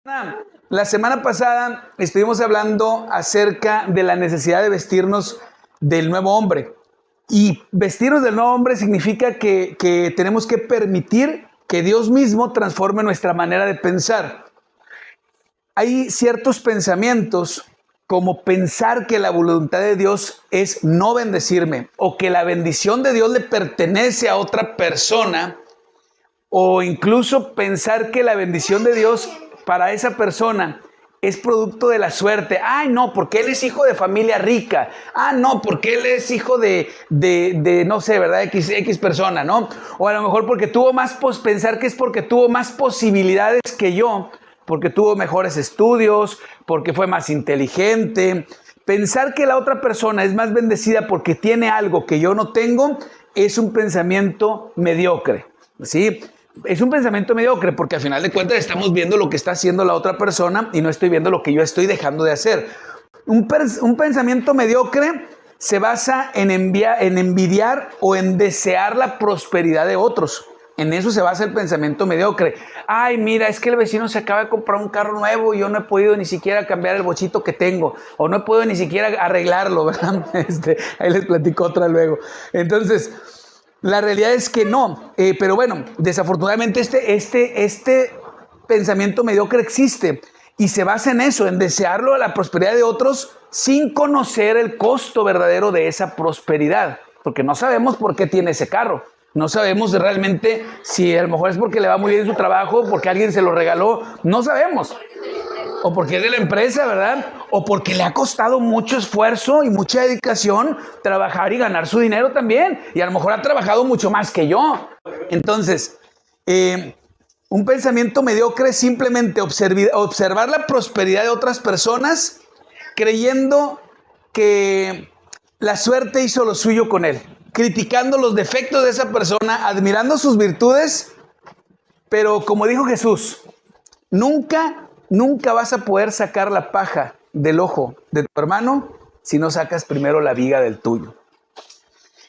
La semana pasada estuvimos hablando acerca de la necesidad de vestirnos del nuevo hombre. Y vestirnos del nuevo hombre significa que tenemos que permitir que Dios mismo transforme nuestra manera de pensar. Hay ciertos pensamientos, como pensar que la voluntad de Dios es no bendecirme, o que la bendición de Dios le pertenece a otra persona, o incluso pensar que la bendición de Dios para esa persona es producto de la suerte. Ay, no, porque él es hijo de familia rica. Ah, no, porque él es hijo de no sé, ¿verdad? X persona, ¿no? O a lo mejor porque tuvo más, pensar que es porque tuvo más posibilidades que yo, porque tuvo mejores estudios, porque fue más inteligente. Pensar que la otra persona es más bendecida porque tiene algo que yo no tengo es un pensamiento mediocre, ¿sí? Es un pensamiento mediocre porque al final de cuentas estamos viendo lo que está haciendo la otra persona y no estoy viendo lo que yo estoy dejando de hacer. Un pensamiento mediocre se basa en envidiar o en desear la prosperidad de otros. En eso se basa el pensamiento mediocre. Ay, mira, es que el vecino se acaba de comprar un carro nuevo y yo no he podido ni siquiera cambiar el bochito que tengo, o no he podido ni siquiera arreglarlo, ¿verdad? Ahí les platico otra luego. Entonces, la realidad es que no, pero bueno, desafortunadamente este pensamiento mediocre existe y se basa en eso, en desearlo a la prosperidad de otros sin conocer el costo verdadero de esa prosperidad, porque no sabemos por qué tiene ese carro, no sabemos realmente si a lo mejor es porque le va muy bien su trabajo, porque alguien se lo regaló, no sabemos. O porque es de la empresa, ¿verdad? O porque le ha costado mucho esfuerzo y mucha dedicación trabajar y ganar su dinero también. Y a lo mejor ha trabajado mucho más que yo. Entonces, un pensamiento mediocre es simplemente observar la prosperidad de otras personas creyendo que la suerte hizo lo suyo con él. Criticando los defectos de esa persona, admirando sus virtudes. Pero como dijo Jesús, nunca vas a poder sacar la paja del ojo de tu hermano si no sacas primero la viga del tuyo.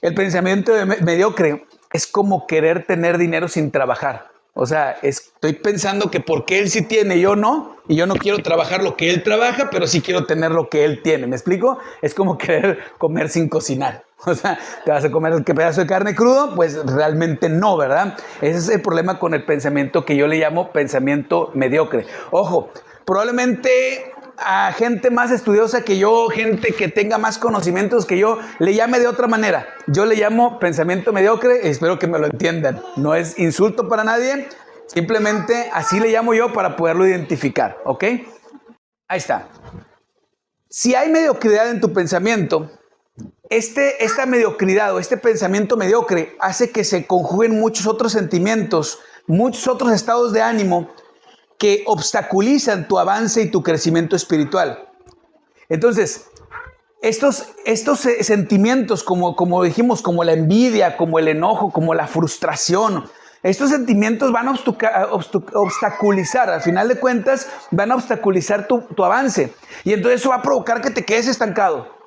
El pensamiento mediocre es como querer tener dinero sin trabajar. O sea, estoy pensando que porque él sí tiene, yo no, y yo no quiero trabajar lo que él trabaja, pero sí quiero tener lo que él tiene. ¿Me explico? Es como querer comer sin cocinar. O sea, ¿te vas a comer el pedazo de carne crudo? Pues realmente no, ¿verdad? Ese es el problema con el pensamiento que yo le llamo pensamiento mediocre. Ojo, probablemente a gente más estudiosa que yo, gente que tenga más conocimientos que yo, le llame de otra manera. Yo le llamo pensamiento mediocre, espero que me lo entiendan. No es insulto para nadie, simplemente así le llamo yo para poderlo identificar, ¿ok? Ahí está. Si hay mediocridad en tu pensamiento, esta mediocridad o este pensamiento mediocre hace que se conjuguen muchos otros sentimientos, muchos otros estados de ánimo que obstaculizan tu avance y tu crecimiento espiritual. Entonces, estos sentimientos, como dijimos, como la envidia, como el enojo, como la frustración, estos sentimientos van a obstaculizar, al final de cuentas, van a obstaculizar tu avance. Y entonces eso va a provocar que te quedes estancado.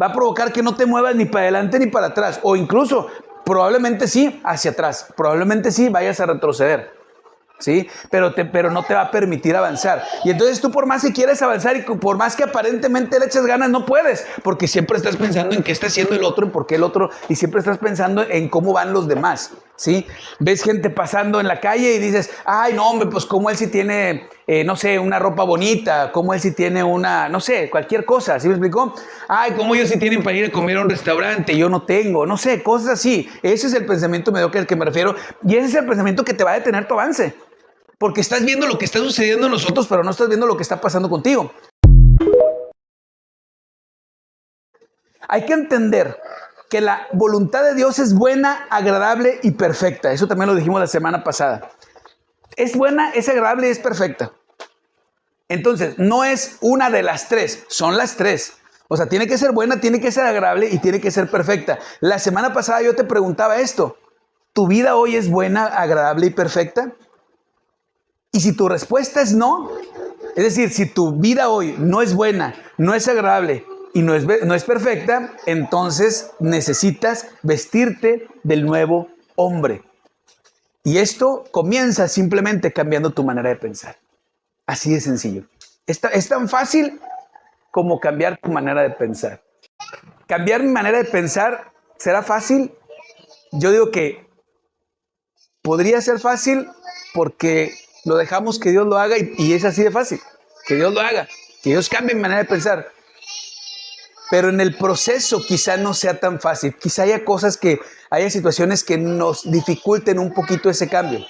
Va a provocar que no te muevas ni para adelante ni para atrás. O incluso, probablemente sí, hacia atrás. Probablemente sí vayas a retroceder. ¿Sí? Pero no te va a permitir avanzar. Y entonces tú, por más que quieres avanzar y por más que aparentemente le eches ganas, no puedes, porque siempre estás pensando en qué está haciendo el otro y por qué el otro, y siempre estás pensando en cómo van los demás, ¿sí? Ves gente pasando en la calle y dices, ay, no, hombre, pues como él sí tiene, no sé, una ropa bonita, como él sí tiene una, no sé, cualquier cosa, ¿sí me explicó? Ay, como ellos sí tienen para ir a comer a un restaurante, yo no tengo, no sé, cosas así. Ese es el pensamiento mediocre al que me refiero, y ese es el pensamiento que te va a detener tu avance. Porque estás viendo lo que está sucediendo en nosotros, pero no estás viendo lo que está pasando contigo. Hay que entender que la voluntad de Dios es buena, agradable y perfecta. Eso también lo dijimos la semana pasada. Es buena, es agradable y es perfecta. Entonces, no es una de las tres, son las tres. O sea, tiene que ser buena, tiene que ser agradable y tiene que ser perfecta. La semana pasada yo te preguntaba esto. ¿Tu vida hoy es buena, agradable y perfecta? Y si tu respuesta es no, es decir, si tu vida hoy no es buena, no es agradable y no es perfecta, entonces necesitas vestirte del nuevo hombre. Y esto comienza simplemente cambiando tu manera de pensar. Así de sencillo. Es tan fácil como cambiar tu manera de pensar. Cambiar mi manera de pensar, ¿será fácil? Yo digo que podría ser fácil porque lo dejamos que Dios lo haga y es así de fácil. Que Dios lo haga, que Dios cambie mi manera de pensar. Pero en el proceso quizá no sea tan fácil. Quizá haya situaciones que nos dificulten un poquito ese cambio.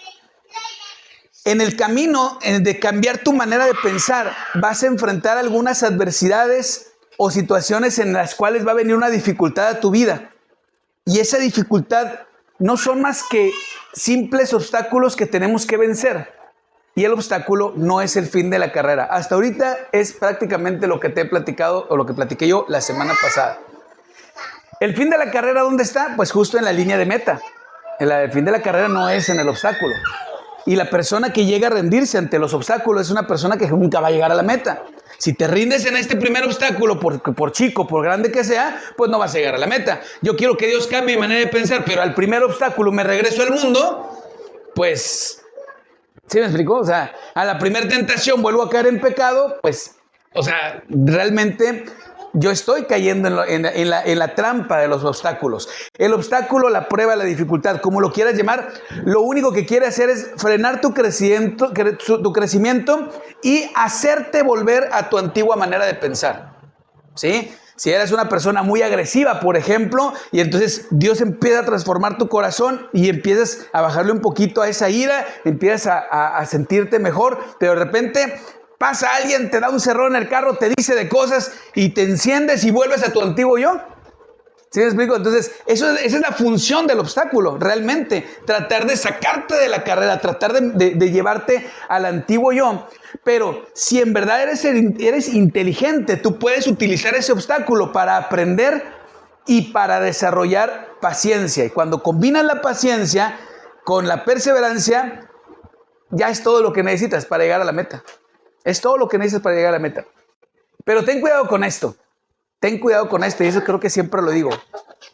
En el camino de cambiar tu manera de pensar, vas a enfrentar algunas adversidades o situaciones en las cuales va a venir una dificultad a tu vida. Y esa dificultad no son más que simples obstáculos que tenemos que vencer. Y el obstáculo no es el fin de la carrera. Hasta ahorita es prácticamente lo que te he platicado o lo que platiqué yo la semana pasada. ¿El fin de la carrera dónde está? Pues justo en la línea de meta. El fin de la carrera no es en el obstáculo. Y la persona que llega a rendirse ante los obstáculos es una persona que nunca va a llegar a la meta. Si te rindes en este primer obstáculo, por chico, por grande que sea, pues no vas a llegar a la meta. Yo quiero que Dios cambie mi manera de pensar, pero al primer obstáculo me regreso al mundo, pues, ¿sí me explicó? O sea, a la primera tentación vuelvo a caer en pecado, pues, o sea, realmente yo estoy cayendo en la trampa de los obstáculos. El obstáculo, la prueba, la dificultad, como lo quieras llamar, lo único que quiere hacer es frenar tu crecimiento y hacerte volver a tu antigua manera de pensar. ¿Sí? Si eres una persona muy agresiva, por ejemplo, y entonces Dios empieza a transformar tu corazón y empiezas a bajarle un poquito a esa ira, empiezas a sentirte mejor, pero de repente pasa alguien, te da un cerrón en el carro, te dice de cosas y te enciendes y vuelves a tu antiguo yo. ¿Sí me explico? Entonces, esa es la función del obstáculo, realmente. Tratar de sacarte de la carrera, tratar de llevarte al antiguo yo. Pero si en verdad eres inteligente, tú puedes utilizar ese obstáculo para aprender y para desarrollar paciencia. Y cuando combinas la paciencia con la perseverancia, ya es todo lo que necesitas para llegar a la meta. Es todo lo que necesitas para llegar a la meta. Pero ten cuidado con esto. Ten cuidado con esto, y eso creo que siempre lo digo.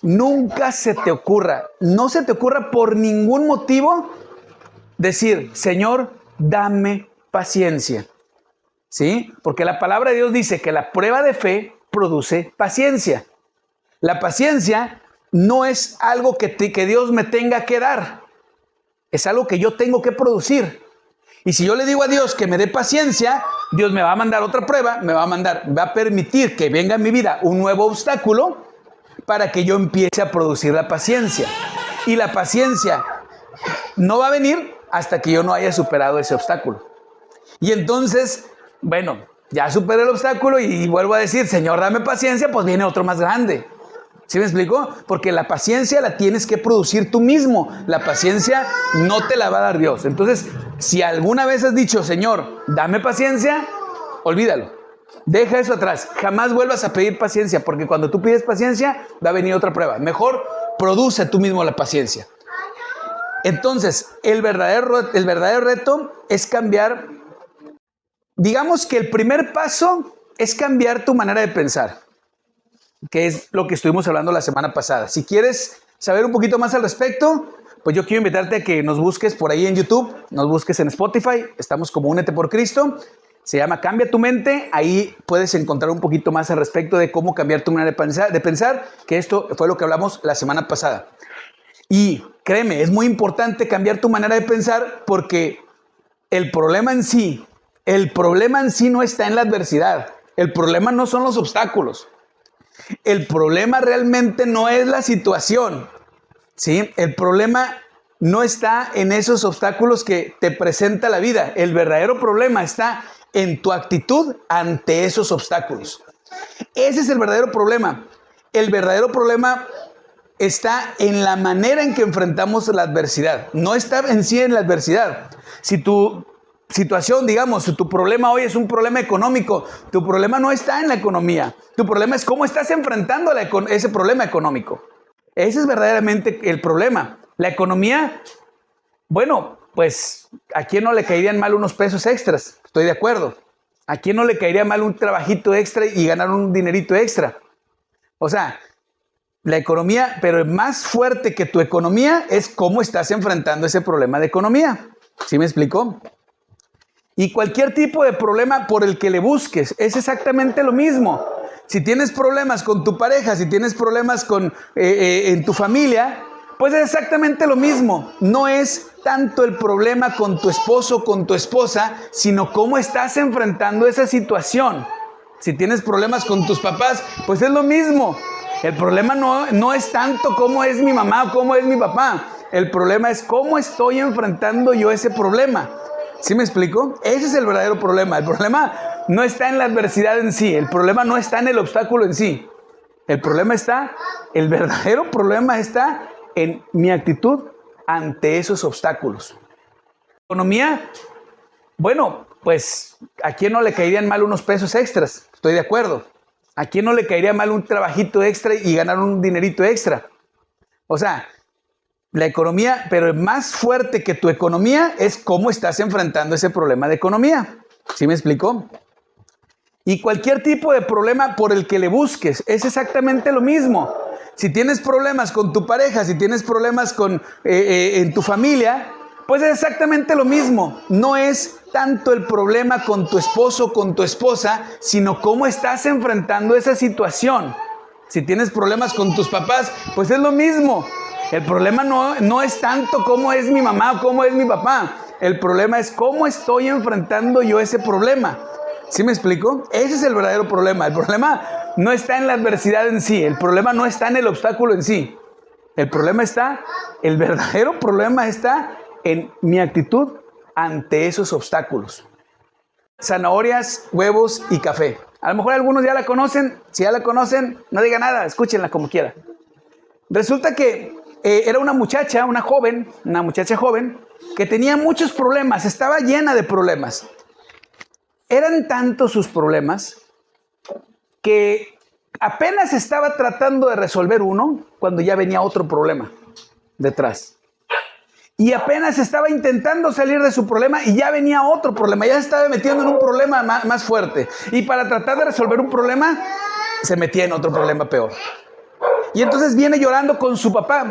Nunca se te ocurra, no se te ocurra por ningún motivo decir, Señor, dame paciencia. ¿Sí? Porque la palabra de Dios dice que la prueba de fe produce paciencia. La paciencia no es algo que Dios me tenga que dar. Es algo que yo tengo que producir. Y si yo le digo a Dios que me dé paciencia, Dios me va a mandar otra prueba, va a permitir que venga en mi vida un nuevo obstáculo para que yo empiece a producir la paciencia. Y la paciencia no va a venir hasta que yo no haya superado ese obstáculo. Y entonces, bueno, ya superé el obstáculo y vuelvo a decir, Señor, dame paciencia, pues viene otro más grande. ¿Sí me explico? Porque la paciencia la tienes que producir tú mismo. La paciencia no te la va a dar Dios. Entonces, si alguna vez has dicho, Señor, dame paciencia, olvídalo. Deja eso atrás. Jamás vuelvas a pedir paciencia, porque cuando tú pides paciencia, va a venir otra prueba. Mejor produce tú mismo la paciencia. Entonces, el verdadero reto es cambiar. Digamos que el primer paso es cambiar tu manera de pensar, que es lo que estuvimos hablando la semana pasada. Si quieres saber un poquito más al respecto, pues yo quiero invitarte a que nos busques por ahí en YouTube, nos busques en Spotify, estamos como Únete por Cristo, se llama Cambia tu Mente, ahí puedes encontrar un poquito más al respecto de cómo cambiar tu manera de pensar, que esto fue lo que hablamos la semana pasada. Y créeme, es muy importante cambiar tu manera de pensar porque el problema en sí no está en la adversidad, el problema no son los obstáculos. El problema realmente no es la situación, ¿sí? El problema no está en esos obstáculos que te presenta la vida. El verdadero problema está en tu actitud ante esos obstáculos. Ese es el verdadero problema. El verdadero problema está en la manera en que enfrentamos la adversidad. No está en sí en la adversidad. Si tu situación, digamos, si tu problema hoy es un problema económico, tu problema no está en la economía. Tu problema es cómo estás enfrentando ese problema económico. Ese es verdaderamente el problema. La economía, bueno, pues ¿a quién no le caerían mal unos pesos extras? Estoy de acuerdo. ¿A quién no le caería mal un trabajito extra y ganar un dinerito extra? O sea, la economía, pero más fuerte que tu economía es cómo estás enfrentando ese problema de economía. ¿Sí me explicó? Y cualquier tipo de problema por el que le busques es exactamente lo mismo. Si tienes problemas con tu pareja, si tienes problemas en tu familia, pues es exactamente lo mismo. No es tanto el problema con tu esposo, con tu esposa, sino cómo estás enfrentando esa situación. Si tienes problemas con tus papás, pues es lo mismo. El problema no es tanto cómo es mi mamá o cómo es mi papá. El problema es cómo estoy enfrentando yo ese problema. ¿Sí me explico? Ese es el verdadero problema. El problema no está en la adversidad en sí. El problema no está en el obstáculo en sí. El verdadero problema está en mi actitud ante esos obstáculos. Economía, bueno, pues ¿a quién no le caerían mal unos pesos extras? Estoy de acuerdo. ¿A quién no le caería mal un trabajito extra y ganar un dinerito extra? O sea, la economía, pero más fuerte que tu economía es cómo estás enfrentando ese problema de economía. ¿Sí me explico? Y cualquier tipo de problema por el que le busques es exactamente lo mismo. Si tienes problemas con tu pareja, si tienes problemas en tu familia, pues es exactamente lo mismo. No es tanto el problema con tu esposo, con tu esposa, sino cómo estás enfrentando esa situación. Si tienes problemas con tus papás, pues es lo mismo. El problema no es tanto cómo es mi mamá o cómo es mi papá. El problema es cómo estoy enfrentando yo ese problema. ¿Sí me explico? Ese es el verdadero problema. El problema no está en la adversidad en sí. El problema no está en el obstáculo en sí. El verdadero problema está en mi actitud ante esos obstáculos. Zanahorias, huevos y café. A lo mejor algunos ya la conocen. Si ya la conocen, no diga nada, escúchenla como quiera. Resulta que era una muchacha joven, que tenía muchos problemas, estaba llena de problemas. Eran tantos sus problemas que apenas estaba tratando de resolver uno cuando ya venía otro problema detrás. Y apenas estaba intentando salir de su problema y ya venía otro problema, ya se estaba metiendo en un problema más fuerte. Y para tratar de resolver un problema, se metía en otro problema peor. Y entonces viene llorando con su papá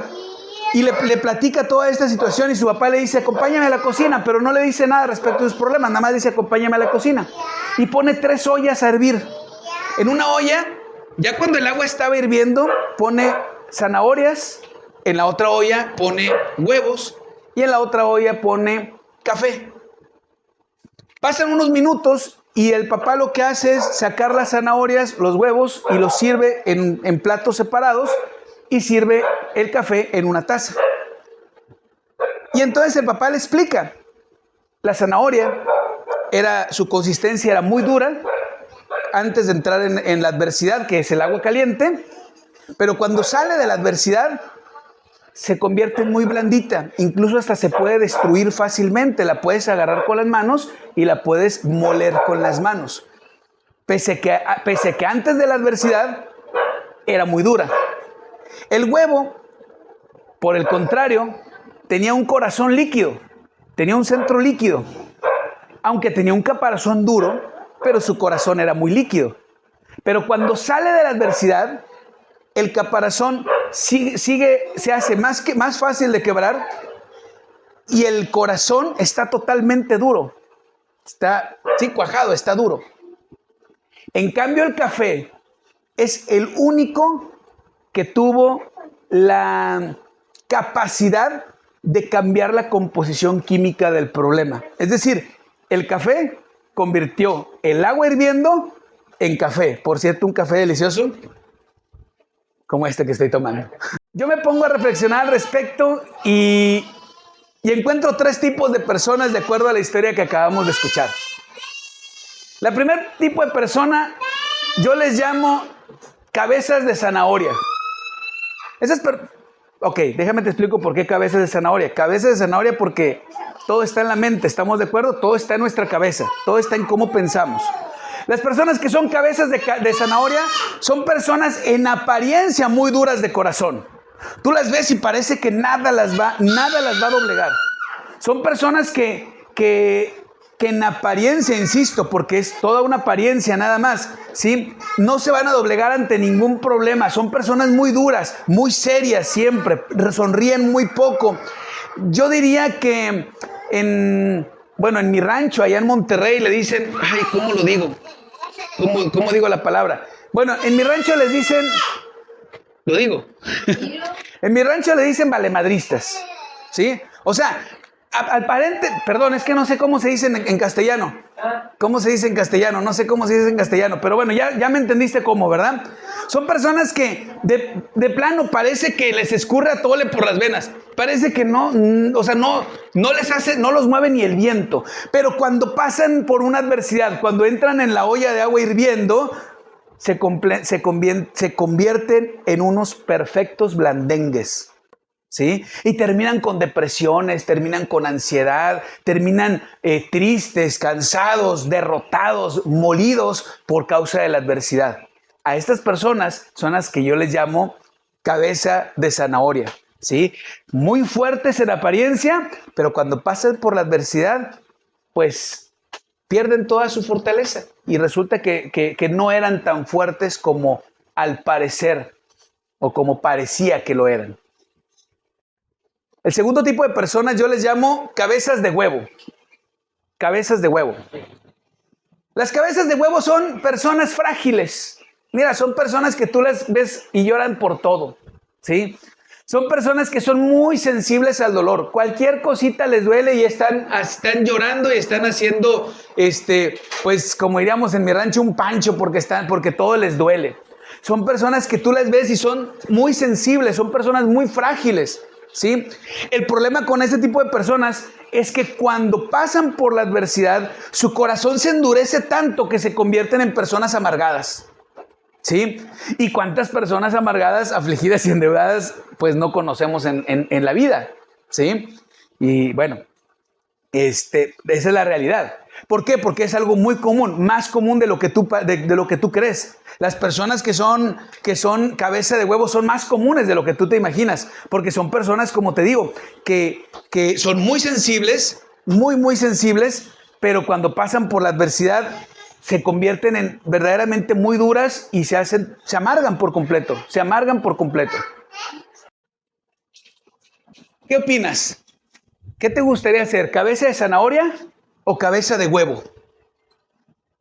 y le platica toda esta situación y su papá le dice, acompáñame a la cocina, pero no le dice nada respecto a sus problemas, nada más dice, acompáñame a la cocina. Y pone 3 ollas a hervir. En una olla, ya cuando el agua estaba hirviendo, pone zanahorias, en la otra olla pone huevos y en la otra olla pone café. Pasan unos minutos y el papá lo que hace es sacar las zanahorias, los huevos y los sirve en platos separados y sirve el café en una taza. Y entonces el papá le explica, la zanahoria su consistencia era muy dura antes de entrar en la adversidad, que es el agua caliente, pero cuando sale de la adversidad se convierte muy blandita, incluso hasta se puede destruir fácilmente, la puedes agarrar con las manos y la puedes moler con las manos, pese a que antes de la adversidad era muy dura. El huevo, por el contrario, tenía un corazón líquido, tenía un centro líquido, aunque tenía un caparazón duro, pero su corazón era muy líquido. Pero cuando sale de la adversidad, el caparazón se hace más fácil de quebrar y el corazón está totalmente duro. Está cuajado, está duro. En cambio, el café es el único que tuvo la capacidad de cambiar la composición química del problema. Es decir, el café convirtió el agua hirviendo en café. Por cierto, un café delicioso como este que estoy tomando. Yo me pongo a reflexionar al respecto y encuentro 3 tipos de personas de acuerdo a la historia que acabamos de escuchar. La primer tipo de persona yo les llamo cabezas de zanahoria. Ok, déjame te explico por qué cabezas de zanahoria. Cabezas de zanahoria porque todo está en la mente, ¿estamos de acuerdo? Todo está en nuestra cabeza, todo está en cómo pensamos. Las personas que son cabezas de zanahoria son personas en apariencia muy duras de corazón. Tú las ves y parece que nada las va a doblegar. Son personas que en apariencia, insisto, porque es toda una apariencia nada más, ¿sí? No se van a doblegar ante ningún problema. Son personas muy duras, muy serias siempre, sonríen muy poco. Yo diría que bueno, en mi rancho, allá en Monterrey, le dicen, ay, ¿cómo lo digo? ¿Cómo digo la palabra? Bueno, en mi rancho les dicen, lo digo, en mi rancho le dicen valemadristas, ¿sí? O sea, al parente, perdón, es que no sé cómo se dice en castellano. ¿Cómo se dice en castellano? No sé cómo se dice en castellano, pero bueno, ya me entendiste cómo, ¿verdad? Son personas que de plano parece que les escurre atole por las venas. Parece que no, o sea, no les hace, no los mueve ni el viento. Pero cuando pasan por una adversidad, cuando entran en la olla de agua hirviendo, se convierten en unos perfectos blandengues. ¿Sí? Y terminan con depresiones, terminan con ansiedad, terminan tristes, cansados, derrotados, molidos por causa de la adversidad. A estas personas son las que yo les llamo cabeza de zanahoria, ¿sí? Muy fuertes en apariencia, pero cuando pasan por la adversidad, pues pierden toda su fortaleza y resulta que no eran tan fuertes como al parecer o como parecía que lo eran. El segundo tipo de personas yo les llamo cabezas de huevo. Cabezas de huevo. Las cabezas de huevo son personas frágiles. Mira, son personas que tú las ves y lloran por todo, ¿sí? Son personas que son muy sensibles al dolor. Cualquier cosita les duele y están llorando y están haciendo, pues como diríamos en mi rancho, un pancho porque todo les duele. Son personas que tú las ves y son muy sensibles, son personas muy frágiles. ¿Sí? El problema con este tipo de personas es que cuando pasan por la adversidad, su corazón se endurece tanto que se convierten en personas amargadas. ¿Sí? ¿Y cuántas personas amargadas, afligidas y endeudadas, pues no conocemos en la vida? ¿Sí? Y bueno, esa es la realidad. ¿Por qué? Porque es algo muy común, más común de lo que tú crees. Las personas que son cabeza de huevo son más comunes de lo que tú te imaginas, porque son personas, como te digo, que son muy sensibles, muy sensibles, pero cuando pasan por la adversidad se convierten en verdaderamente muy duras y se amargan por completo, ¿Qué opinas? ¿Qué te gustaría hacer? ¿Cabeza de zanahoria o cabeza de huevo?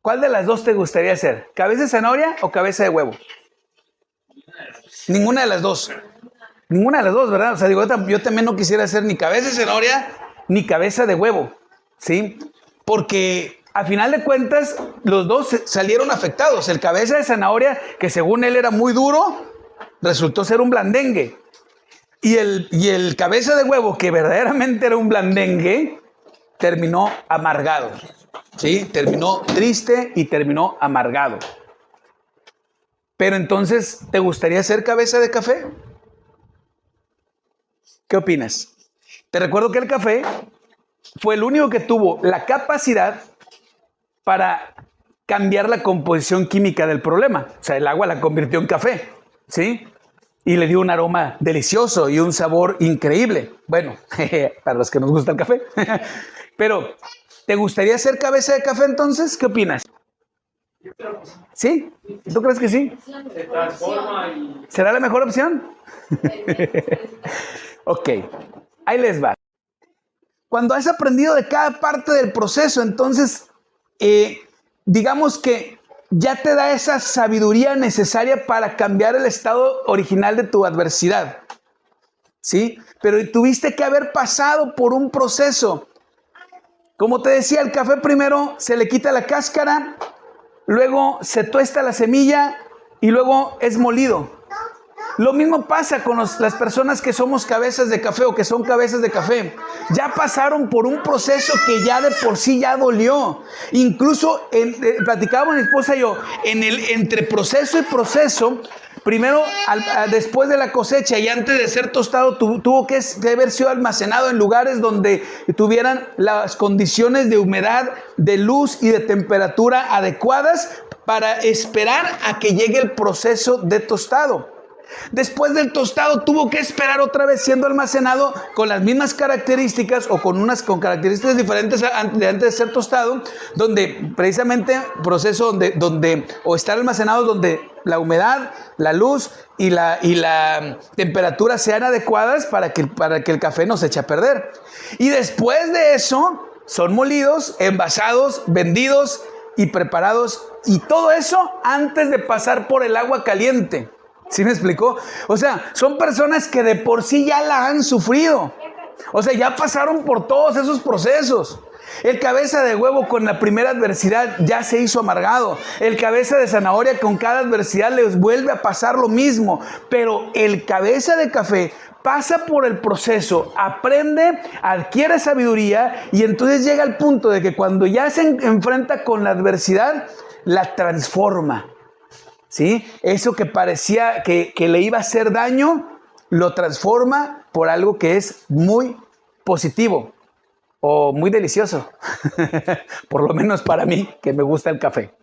¿Cuál de las dos te gustaría hacer? ¿Cabeza de zanahoria o cabeza de huevo? Ninguna de las dos. Ninguna de las dos, ¿verdad? O sea, digo, yo también no quisiera hacer ni cabeza de zanahoria ni cabeza de huevo, ¿sí? Porque a final de cuentas los dos salieron afectados. El cabeza de zanahoria, que según él era muy duro, resultó ser un blandengue. Y el cabeza de huevo, que verdaderamente era un blandengue, terminó amargado, ¿sí? Terminó triste y terminó amargado. Pero entonces, ¿te gustaría ser cabeza de café? ¿Qué opinas? Te recuerdo que el café fue el único que tuvo la capacidad para cambiar la composición química del problema. O sea, el agua la convirtió en café, ¿sí? Y le dio un aroma delicioso y un sabor increíble. Bueno, para los que nos gusta el café. Pero, ¿te gustaría ser cabeza de café entonces? ¿Qué opinas? ¿Sí? ¿Tú crees que sí? Se transforma y... ¿Será la mejor opción? Ok, ahí les va. Cuando has aprendido de cada parte del proceso, entonces, digamos que ya te da esa sabiduría necesaria para cambiar el estado original de tu adversidad. ¿Sí? Pero tuviste que haber pasado por un proceso. Como te decía, el café primero se le quita la cáscara, luego se tuesta la semilla y luego es molido. Lo mismo pasa con las personas que somos cabezas de café o que son cabezas de café. Ya pasaron por un proceso que ya de por sí ya dolió. Incluso, platicábamos mi esposa y yo, entre proceso y proceso, primero, después de la cosecha y antes de ser tostado, tuvo que haber sido almacenado en lugares donde tuvieran las condiciones de humedad, de luz y de temperatura adecuadas para esperar a que llegue el proceso de tostado. Después del tostado tuvo que esperar otra vez siendo almacenado con las mismas características o con características diferentes antes de ser tostado, donde precisamente proceso donde o estar almacenado donde la humedad, la luz y la temperatura sean adecuadas para que el café no se eche a perder. Y después de eso son molidos, envasados, vendidos y preparados. Y todo eso antes de pasar por el agua caliente. ¿Sí me explicó? O sea, son personas que de por sí ya la han sufrido. O sea, ya pasaron por todos esos procesos. El cabeza de huevo con la primera adversidad ya se hizo amargado. El cabeza de zanahoria con cada adversidad les vuelve a pasar lo mismo. Pero el cabeza de café pasa por el proceso, aprende, adquiere sabiduría y entonces llega al punto de que cuando ya se enfrenta con la adversidad, la transforma. ¿Sí? Eso que parecía que le iba a hacer daño, lo transforma por algo que es muy positivo o muy delicioso. Por lo menos para mí, que me gusta el café.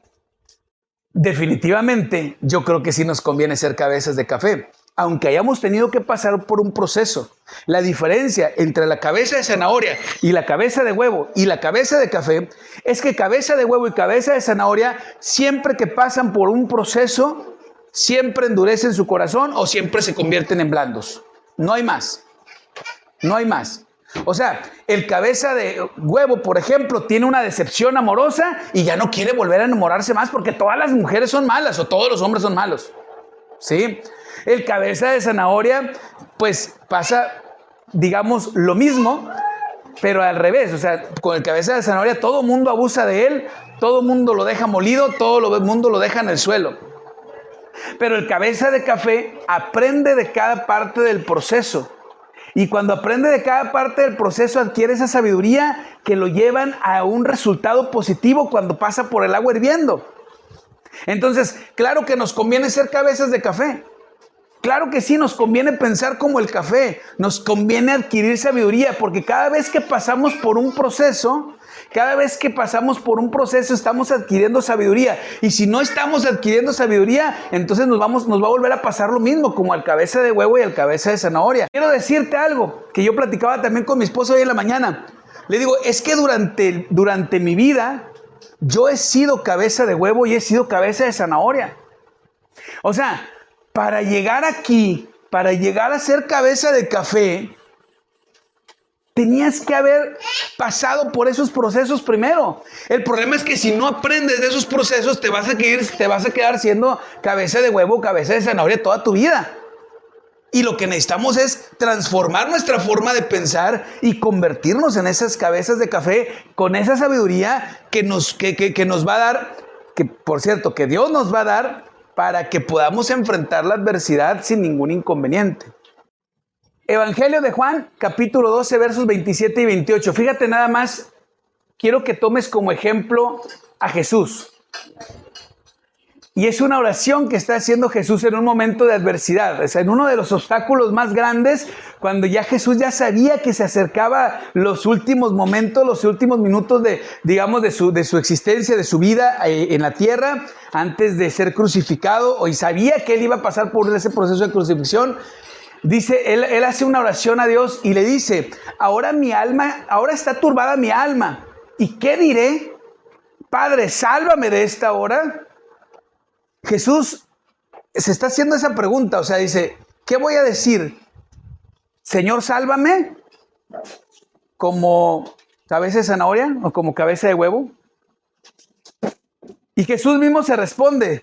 Definitivamente, yo creo que sí nos conviene ser cabezas de café, aunque hayamos tenido que pasar por un proceso. La diferencia entre la cabeza de zanahoria y la cabeza de huevo y la cabeza de café es que cabeza de huevo y cabeza de zanahoria, siempre que pasan por un proceso, siempre endurecen su corazón o siempre se convierten en blandos. No hay más. No hay más. O sea, el cabeza de huevo, por ejemplo, tiene una decepción amorosa y ya no quiere volver a enamorarse más porque todas las mujeres son malas o todos los hombres son malos. ¿Sí? El cabeza de zanahoria, pues pasa, digamos, lo mismo, pero al revés. O sea, con el cabeza de zanahoria todo el mundo abusa de él, todo el mundo lo deja molido, todo el mundo lo deja en el suelo. Pero el cabeza de café aprende de cada parte del proceso. Y cuando aprende de cada parte del proceso, adquiere esa sabiduría que lo llevan a un resultado positivo cuando pasa por el agua hirviendo. Entonces, claro que nos conviene ser cabezas de café. Claro que sí, nos conviene pensar como el café. Nos conviene adquirir sabiduría, porque cada vez que pasamos por un proceso, estamos adquiriendo sabiduría. Y si no estamos adquiriendo sabiduría, entonces nos va a volver a pasar lo mismo, como al cabeza de huevo y al cabeza de zanahoria. Quiero decirte algo que yo platicaba también con mi esposo hoy en la mañana. Le digo, es que durante mi vida, yo he sido cabeza de huevo y he sido cabeza de zanahoria. O sea, para llegar aquí, para llegar a ser cabeza de café, tenías que haber pasado por esos procesos primero. El problema es que si no aprendes de esos procesos, te vas a quedar siendo cabeza de huevo, cabeza de zanahoria toda tu vida. Y lo que necesitamos es transformar nuestra forma de pensar y convertirnos en esas cabezas de café con esa sabiduría que nos va a dar, que por cierto, que Dios nos va a dar para que podamos enfrentar la adversidad sin ningún inconveniente. Evangelio de Juan, capítulo 12, versos 27 y 28. Fíjate nada más, quiero que tomes como ejemplo a Jesús. Y es una oración que está haciendo Jesús en un momento de adversidad. O sea, en uno de los obstáculos más grandes, cuando ya Jesús ya sabía que se acercaba los últimos momentos, los últimos minutos de su existencia, de su vida en la tierra, antes de ser crucificado, y sabía que él iba a pasar por ese proceso de crucifixión. Dice, él hace una oración a Dios y le dice, ahora está turbada mi alma. ¿Y qué diré? Padre, sálvame de esta hora. Jesús se está haciendo esa pregunta, o sea, dice, ¿qué voy a decir? Señor, sálvame, como cabeza de zanahoria o como cabeza de huevo. Y Jesús mismo se responde,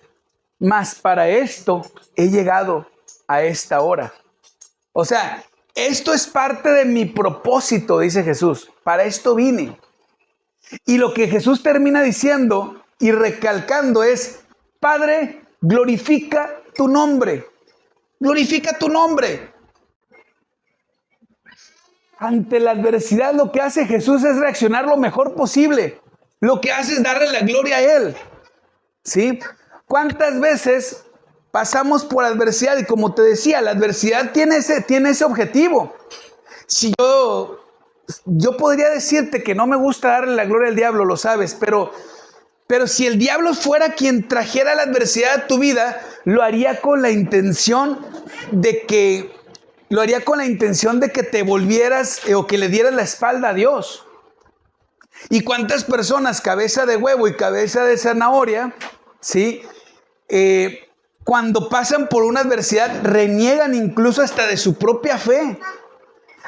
mas para esto he llegado a esta hora. O sea, esto es parte de mi propósito, dice Jesús, para esto vine. Y lo que Jesús termina diciendo y recalcando es, Padre, glorifica tu nombre. Glorifica tu nombre. Ante la adversidad, lo que hace Jesús es reaccionar lo mejor posible. Lo que hace es darle la gloria a Él. ¿Sí? ¿Cuántas veces pasamos por adversidad? Y como te decía, la adversidad tiene ese objetivo. Si yo podría decirte que no me gusta darle la gloria al diablo, lo sabes, pero si el diablo fuera quien trajera la adversidad a tu vida, lo haría con la intención de que te volvieras o que le dieras la espalda a Dios. ¿Y cuántas personas, cabeza de huevo y cabeza de zanahoria, ¿sí? Cuando pasan por una adversidad, reniegan incluso hasta de su propia fe?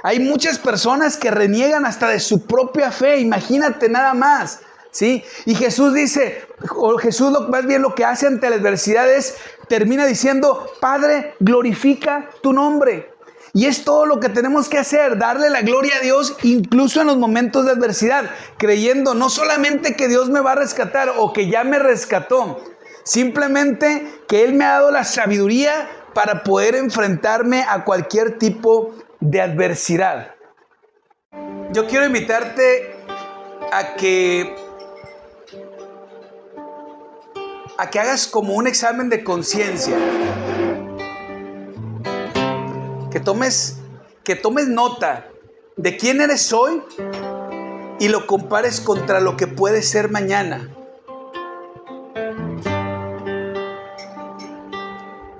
Hay muchas personas que reniegan hasta de su propia fe, imagínate nada más, ¿sí? Y Jesús dice, o Jesús más bien lo que hace ante la adversidad es, termina diciendo, Padre, glorifica tu nombre. Y es todo lo que tenemos que hacer, darle la gloria a Dios incluso en los momentos de adversidad, creyendo no solamente que Dios me va a rescatar o que ya me rescató, simplemente que Él me ha dado la sabiduría para poder enfrentarme a cualquier tipo de adversidad. Yo quiero invitarte a que hagas como un examen de conciencia. Que tomes nota de quién eres hoy y lo compares contra lo que puedes ser mañana.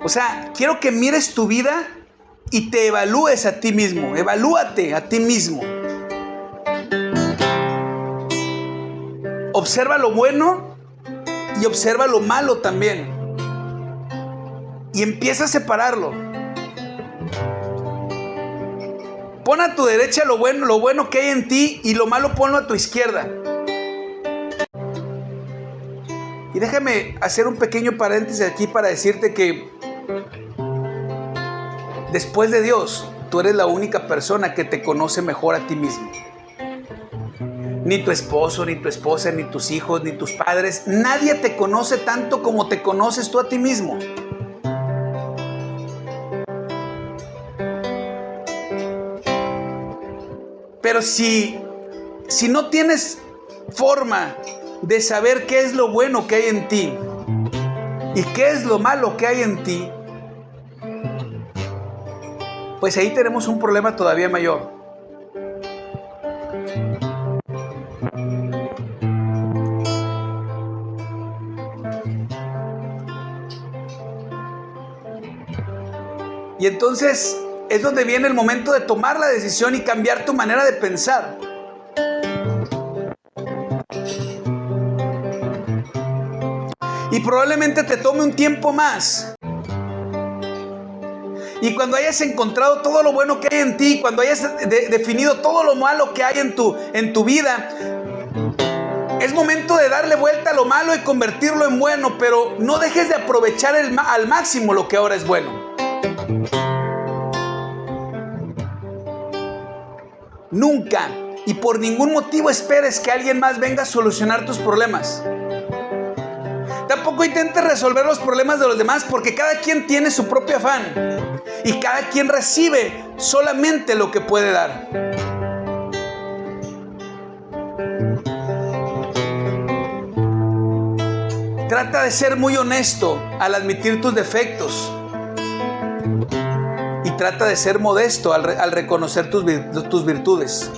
O sea, quiero que mires tu vida y te evalúes a ti mismo. Evalúate a ti mismo. Observa lo bueno y observa lo malo también. Y empieza a separarlo. Pon a tu derecha lo bueno que hay en ti y lo malo ponlo a tu izquierda. Y déjame hacer un pequeño paréntesis aquí para decirte que después de Dios, tú eres la única persona que te conoce mejor a ti mismo. Ni tu esposo, ni tu esposa, ni tus hijos, ni tus padres. Nadie te conoce tanto como te conoces tú a ti mismo. Pero si no tienes forma de saber qué es lo bueno que hay en ti y qué es lo malo que hay en ti, pues ahí tenemos un problema todavía mayor. Y entonces es donde viene el momento de tomar la decisión y cambiar tu manera de pensar. Y probablemente te tome un tiempo más. Y cuando hayas encontrado todo lo bueno que hay en ti, cuando hayas definido todo lo malo que hay en tu vida, es momento de darle vuelta a lo malo y convertirlo en bueno, pero no dejes de aprovechar al máximo lo que ahora es bueno. Nunca y por ningún motivo esperes que alguien más venga a solucionar tus problemas. Tampoco intentes resolver los problemas de los demás, porque cada quien tiene su propio afán y cada quien recibe solamente lo que puede dar. Trata de ser muy honesto al admitir tus defectos. Y trata de ser modesto al reconocer tus virtudes.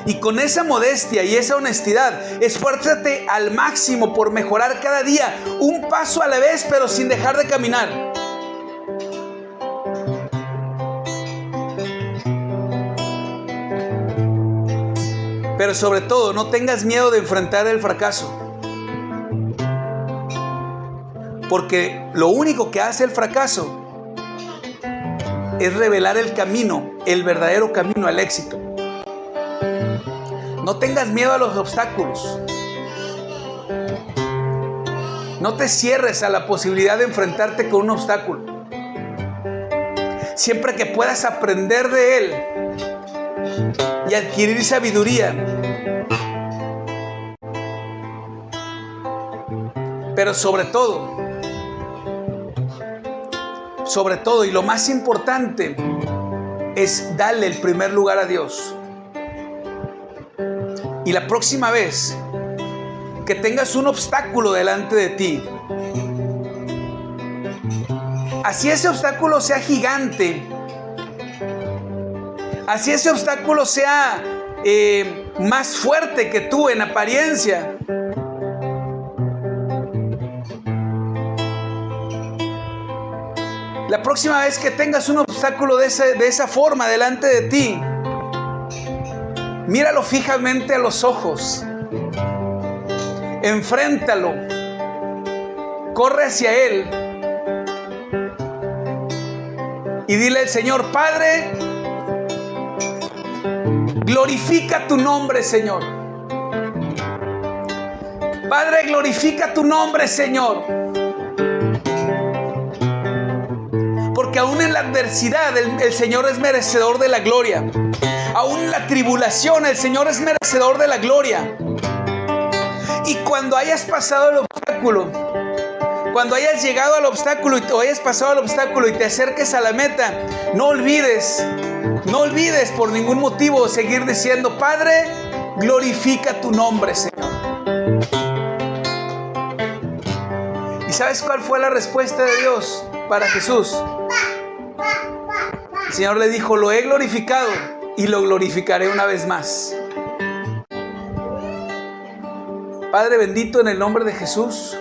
Y con esa modestia y esa honestidad, esfuérzate al máximo por mejorar cada día, un paso a la vez, pero sin dejar de caminar. Pero sobre todo, no tengas miedo de enfrentar el fracaso. Porque lo único que hace el fracaso es revelar el camino, el verdadero camino al éxito. No tengas miedo a los obstáculos. No te cierres a la posibilidad de enfrentarte con un obstáculo. Siempre que puedas aprender de él y adquirir sabiduría. Pero sobre todo, y lo más importante, es darle el primer lugar a Dios. Y la próxima vez que tengas un obstáculo delante de ti, así ese obstáculo sea gigante, así ese obstáculo sea más fuerte que tú en apariencia, la próxima vez que tengas un obstáculo de esa forma delante de ti, míralo fijamente a los ojos, enfréntalo, corre hacia él y dile al Señor: Padre, Glorifica tu nombre, Señor. Padre, glorifica tu nombre, Señor. Porque aún en la adversidad el Señor es merecedor de la gloria. Aún en la tribulación el Señor es merecedor de la gloria. Y cuando hayas pasado el obstáculo, cuando hayas llegado al obstáculo o hayas pasado el obstáculo y te acerques a la meta, no olvides por ningún motivo seguir diciendo: Padre, glorifica tu nombre, Señor. ¿Y sabes cuál fue la respuesta de Dios para Jesús? El Señor le dijo: lo he glorificado y lo glorificaré una vez más. Padre bendito, en el nombre de Jesús,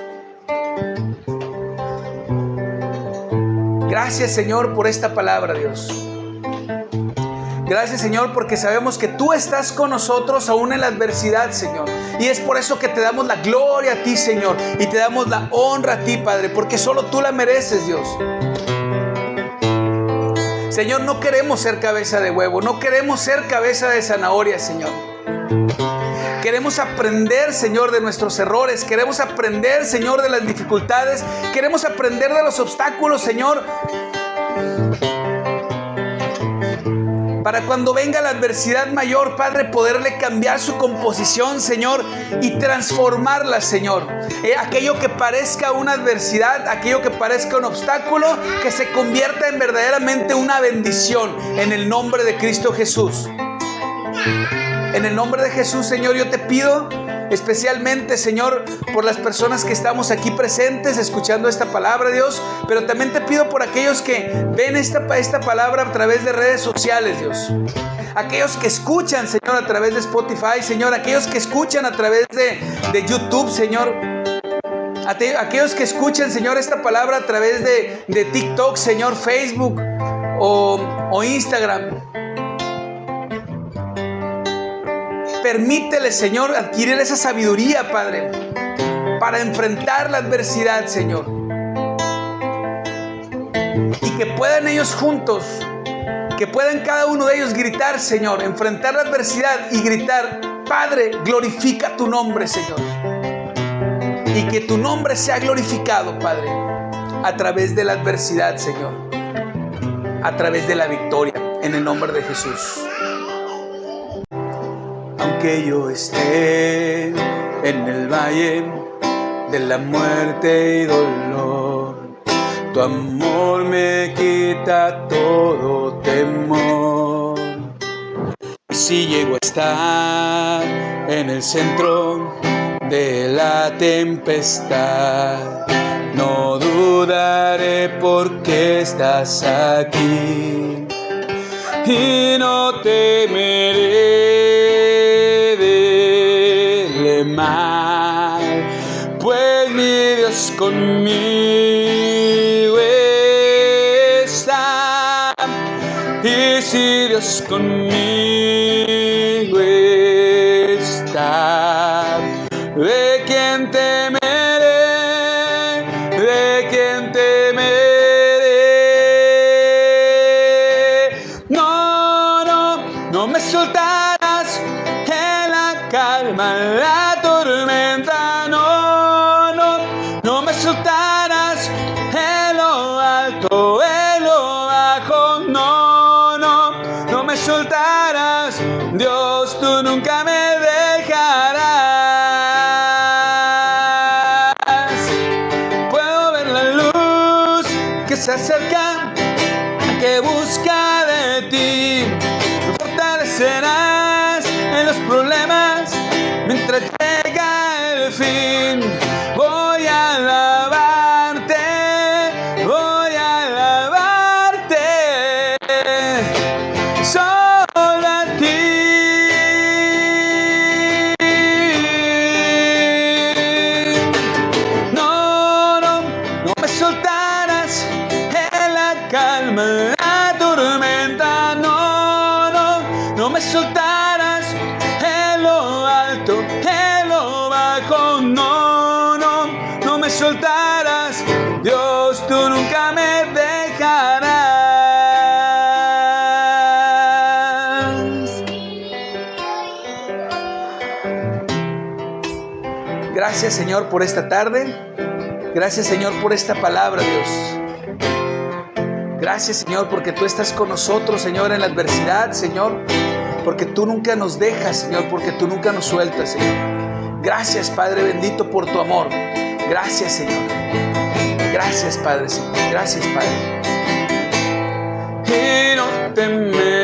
gracias, Señor, por esta palabra, Dios. Gracias, Señor, porque sabemos que tú estás con nosotros aún en la adversidad, Señor. Y es por eso que te damos la gloria a ti, Señor, y te damos la honra a ti, Padre, porque solo tú la mereces, Dios. Señor, no queremos ser cabeza de huevo, no queremos ser cabeza de zanahoria, Señor. Queremos aprender, Señor, de nuestros errores. Queremos aprender, Señor, de las dificultades. Queremos aprender de los obstáculos, Señor, para cuando venga la adversidad mayor, Padre, poderle cambiar su composición, Señor, y transformarla, Señor. Aquello que parezca una adversidad, aquello que parezca un obstáculo, que se convierta en verdaderamente una bendición, en el nombre de Cristo Jesús. En el nombre de Jesús, Señor, yo te pido especialmente, Señor, por las personas que estamos aquí presentes escuchando esta palabra, Dios, pero también te pido por aquellos que ven esta palabra a través de redes sociales, Dios. Aquellos que escuchan, Señor, a través de Spotify, Señor, aquellos que escuchan a través de YouTube, Señor. Aquellos que escuchan, Señor, esta palabra a través de TikTok, Señor, Facebook o Instagram. Permítele, Señor, adquirir esa sabiduría, Padre, para enfrentar la adversidad, Señor. Y que puedan ellos juntos, que puedan cada uno de ellos gritar, Señor, enfrentar la adversidad y gritar: Padre, glorifica tu nombre, Señor. Y que tu nombre sea glorificado, Padre, a través de la adversidad, Señor, a través de la victoria, en el nombre de Jesús. Aunque yo esté en el valle de la muerte y dolor, tu amor me quita todo temor. Y si llego a estar en el centro de la tempestad, no dudaré porque estás aquí. Y no temeré del mal, pues mi Dios conmigo está. Y si Dios conmigo está, ¿de quién temeré? ¿De quién temeré? No me soltarás en la calma, en la tormenta. No me soltarás en lo alto, en lo bajo. No me soltarás. Dios, tú nunca me dejarás. Puedo ver la luz que se acerca, que busca de ti. Serás en los problemas mientras llega el fin. Voy a alabarte, solo a ti. No me soltarás en la calma, en la tormenta. No me soltarás en lo alto, en lo bajo. No me soltarás. Dios, tú nunca me dejarás. Señor, por esta tarde. Gracias, Señor, por esta palabra, Dios. Gracias, Señor, porque tú estás con nosotros, Señor, en la adversidad, Señor. Porque tú nunca nos dejas, Señor, porque tú nunca nos sueltas, Señor. Gracias, Padre bendito, por tu amor. Gracias, Señor. Gracias, Padre, Señor. Gracias, Padre. Y no temeré